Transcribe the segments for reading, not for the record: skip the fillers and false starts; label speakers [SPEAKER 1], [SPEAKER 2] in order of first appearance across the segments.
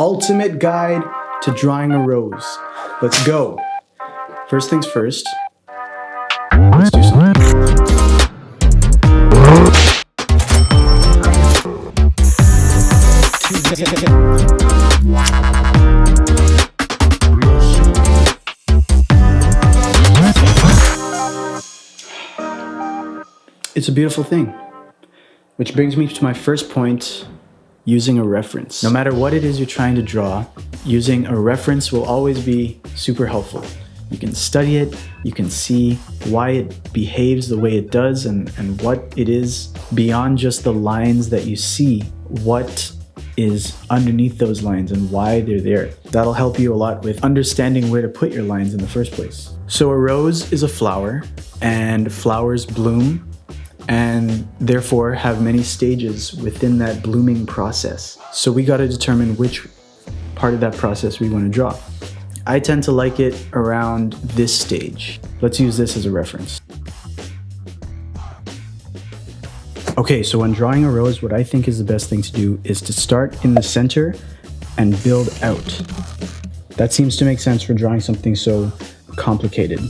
[SPEAKER 1] ultimate guide to drawing a rose. Let's go. First things first, let's do something. It's a beautiful thing. Which brings me to my first point, using a reference. No matter what it is you're trying to draw, using a reference will always be super helpful. You can study it, you can see why it behaves the way it does and what it is beyond just the lines that you see, what is underneath those lines and why they're there. That'll help you a lot with understanding where to put your lines in the first place. So a rose is a flower, and flowers bloom and therefore have many stages within that blooming process. So we got to determine which part of that process we want to draw. I tend to like it around this stage. Let's use this as a reference. Okay, so when drawing a rose, what I think is the best thing to do is to start in the center and build out. That seems to make sense for drawing something so complicated.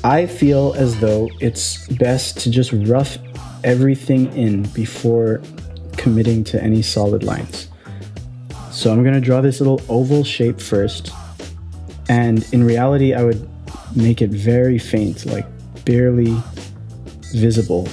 [SPEAKER 1] I feel as though it's best to just rough everything in before committing to any solid lines. So I'm going to draw this little oval shape first, and in reality I would make it very faint, like barely visible,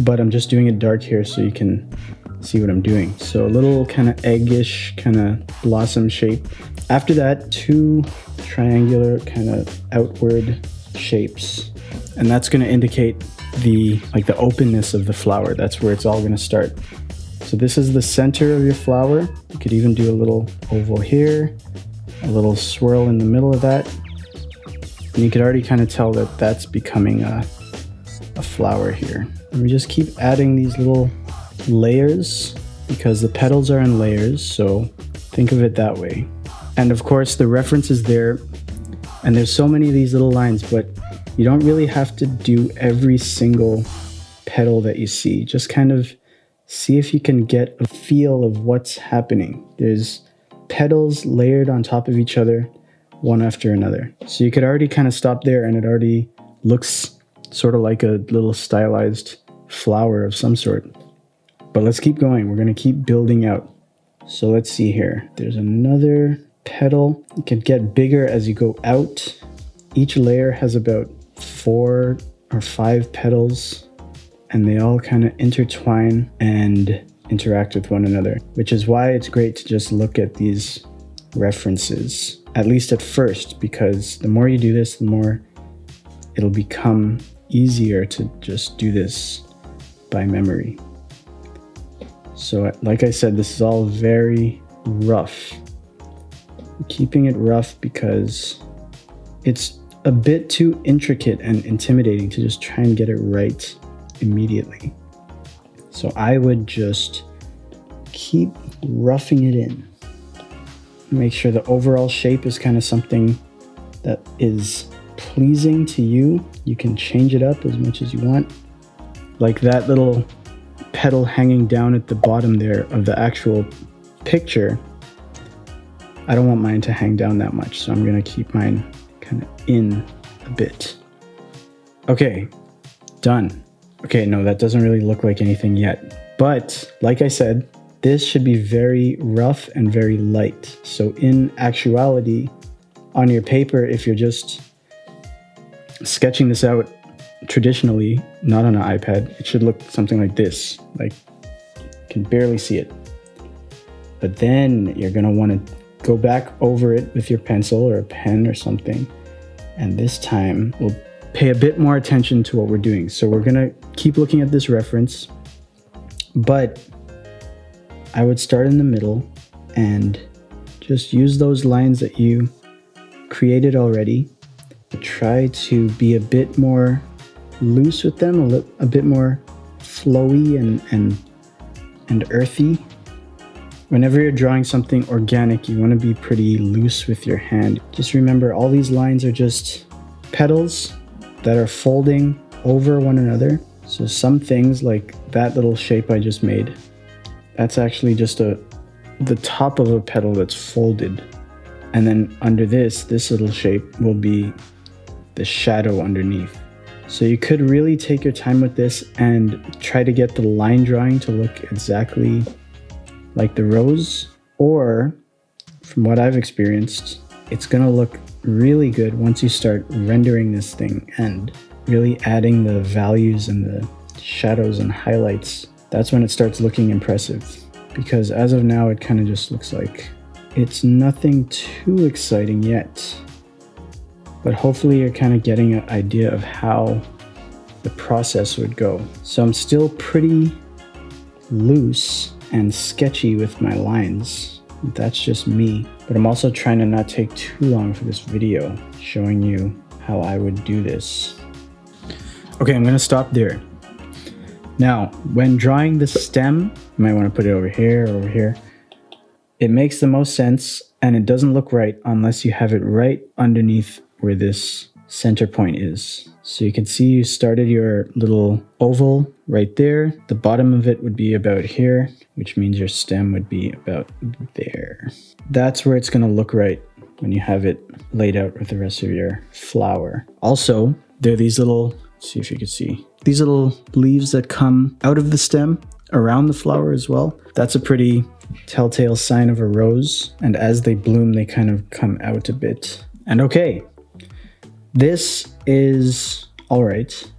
[SPEAKER 1] but I'm just doing it dark here so you can see what I'm doing. So a little kind of eggish kind of blossom shape. After that, two triangular kind of outward shapes, and that's going to indicate the openness of the flower. That's where it's all going to start. So this is the center of your flower. You could even do a little oval here, a little swirl in the middle of that, and you could already kind of tell that that's becoming a flower here. And we just keep adding these little layers because the petals are in layers, so think of it that way. And of course the reference is there, and there's so many of these little lines, but you don't really have to do every single petal that you see. Just kind of see if you can get a feel of what's happening. There's petals layered on top of each other, one after another. So you could already kind of stop there and it already looks sort of like a little stylized flower of some sort. But let's keep going. We're going to keep building out. So let's see here. There's another petal. It can get bigger as you go out. Each layer has about 4 or 5 petals, and they all kind of intertwine and interact with one another, which is why it's great to just look at these references, at least at first, because the more you do this, the more it'll become easier to just do this by memory. So like I said, this is all very rough. I'm keeping it rough because it's a bit too intricate and intimidating to just try and get it right immediately. So I would just keep roughing it in. Make sure the overall shape is kind of something that is pleasing to you. You can change it up as much as you want. Like that little petal hanging down at the bottom there of the actual picture. I don't want mine to hang down that much, so I'm going to keep mine kind of in a bit. Okay, done. Okay, no, that doesn't really look like anything yet. But like I said, this should be very rough and very light. So in actuality, on your paper, if you're just sketching this out traditionally, not on an iPad, it should look something like this. Like, you can barely see it. But then you're gonna wanna go back over it with your pencil or a pen or something. And this time we'll pay a bit more attention to what we're doing. So we're gonna keep looking at this reference, but I would start in the middle and just use those lines that you created already. Try to be a bit more loose with them, a bit more flowy and earthy. Whenever you're drawing something organic, you want to be pretty loose with your hand. Just remember, all these lines are just petals that are folding over one another. So some things, like that little shape I just made, that's actually just a the top of a petal that's folded. And then under this little shape will be the shadow underneath. So you could really take your time with this and try to get the line drawing to look exactly like the rose. Or, from what I've experienced, it's gonna look really good once you start rendering this thing and really adding the values and the shadows and highlights. That's when it starts looking impressive. Because as of now, it kind of just looks like it's nothing too exciting yet. But hopefully you're kind of getting an idea of how the process would go. So I'm still pretty loose and sketchy with my lines. That's just me. But I'm also trying to not take too long for this video, showing you how I would do this. Okay, I'm gonna stop there. Now, when drawing the stem, you might want to put it over here or over here. It makes the most sense, and it doesn't look right unless you have it right underneath where this center point is. So you can see you started your little oval right there. The bottom of it would be about here, which means your stem would be about there. That's where it's going to look right when you have it laid out with the rest of your flower. Also, there are these little, see if you can see, these little leaves that come out of the stem around the flower as well. That's a pretty telltale sign of a rose. And as they bloom, they kind of come out a bit. And okay, this is all right.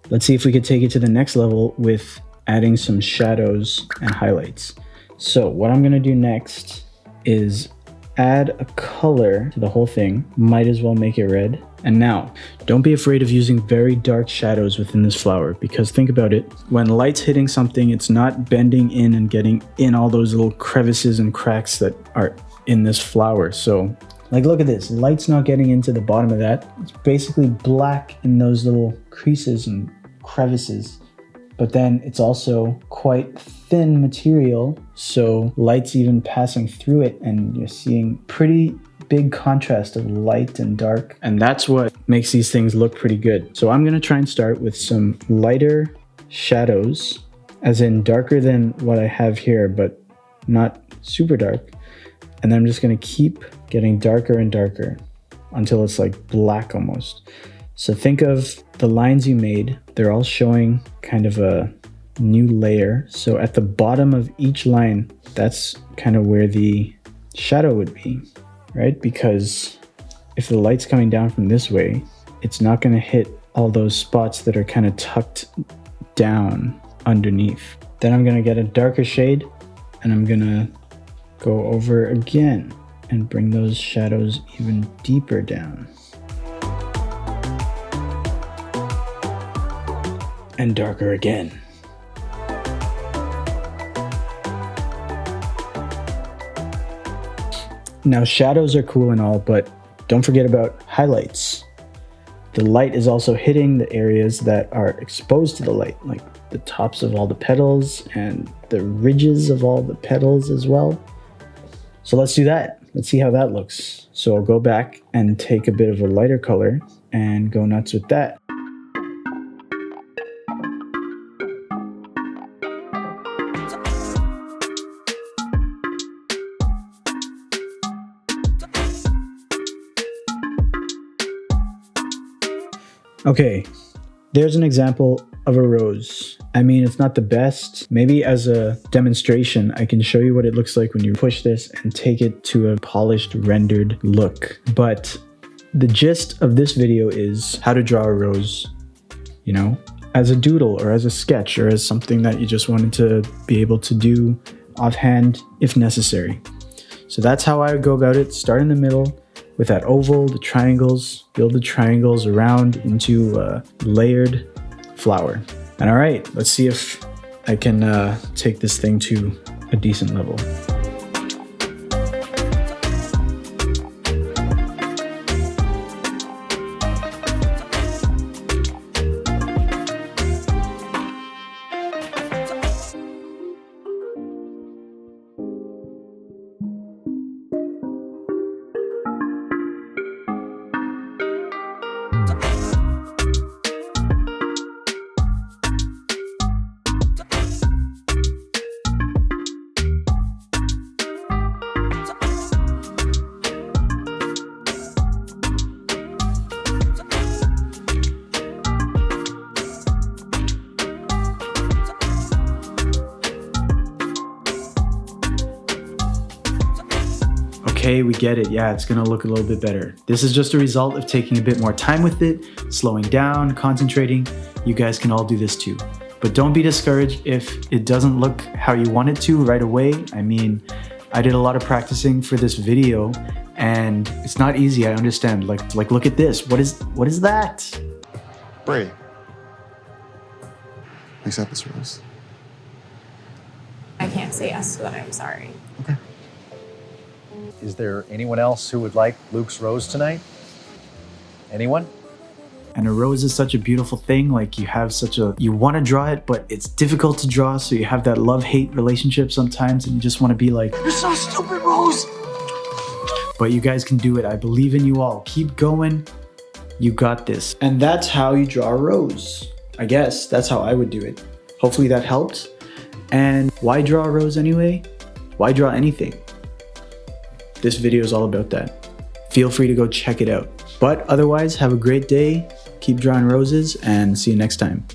[SPEAKER 1] Let's see if we could take it to the next level with adding some shadows and highlights. So what I'm gonna do next is add a color to the whole thing. Might as well make it red. And now, don't be afraid of using very dark shadows within this flower, because think about it. When light's hitting something, it's not bending in and getting in all those little crevices and cracks that are in this flower. So, like, look at this. Light's not getting into the bottom of that. It's basically black in those little creases and crevices. But then it's also quite thin material, so light's even passing through it, and you're seeing pretty big contrast of light and dark. And that's what makes these things look pretty good. So I'm gonna try and start with some lighter shadows, as in darker than what I have here, but not super dark. And then I'm just gonna keep getting darker and darker until it's like black almost. So think of the lines you made. They're all showing kind of a new layer. So at the bottom of each line, that's kind of where the shadow would be, right? Because if the light's coming down from this way, it's not going to hit all those spots that are kind of tucked down underneath. Then I'm going to get a darker shade, and I'm going to go over again and bring those shadows even deeper down. And darker again. Now, shadows are cool and all, but don't forget about highlights. The light is also hitting the areas that are exposed to the light, like the tops of all the petals and the ridges of all the petals as well. So let's do that. Let's see how that looks. So I'll go back and take a bit of a lighter color and go nuts with that. Okay, there's an example of a rose. I mean, it's not the best. Maybe as a demonstration, I can show you what it looks like when you push this and take it to a polished, rendered look. But the gist of this video is how to draw a rose, you know, as a doodle or as a sketch or as something that you just wanted to be able to do offhand if necessary. So that's how I would go about it. Start in the middle with that oval, the triangles, build the triangles around into a layered flower. And all right, let's see if I can take this thing to a decent level. Okay, we get it. Yeah, it's gonna look a little bit better. This is just a result of taking a bit more time with it, slowing down, concentrating. You guys can all do this too. But don't be discouraged if it doesn't look how you want it to right away. I mean, I did a lot of practicing for this video and it's not easy, I understand. Like look at this. What is that?
[SPEAKER 2] Bray. Accept this, Rose.
[SPEAKER 3] I can't say yes to that, I'm sorry.
[SPEAKER 2] Okay.
[SPEAKER 4] Is there anyone else who would like Luke's rose tonight? Anyone?
[SPEAKER 1] And a rose is such a beautiful thing. Like you want to draw it, but it's difficult to draw. So you have that love-hate relationship sometimes and you just want to be like, you're so stupid, Rose. But you guys can do it. I believe in you all. Keep going. You got this. And that's how you draw a rose. I guess that's how I would do it. Hopefully that helped. And why draw a rose anyway? Why draw anything? This video is all about that. Feel free to go check it out. But otherwise, have a great day. Keep drawing roses and see you next time.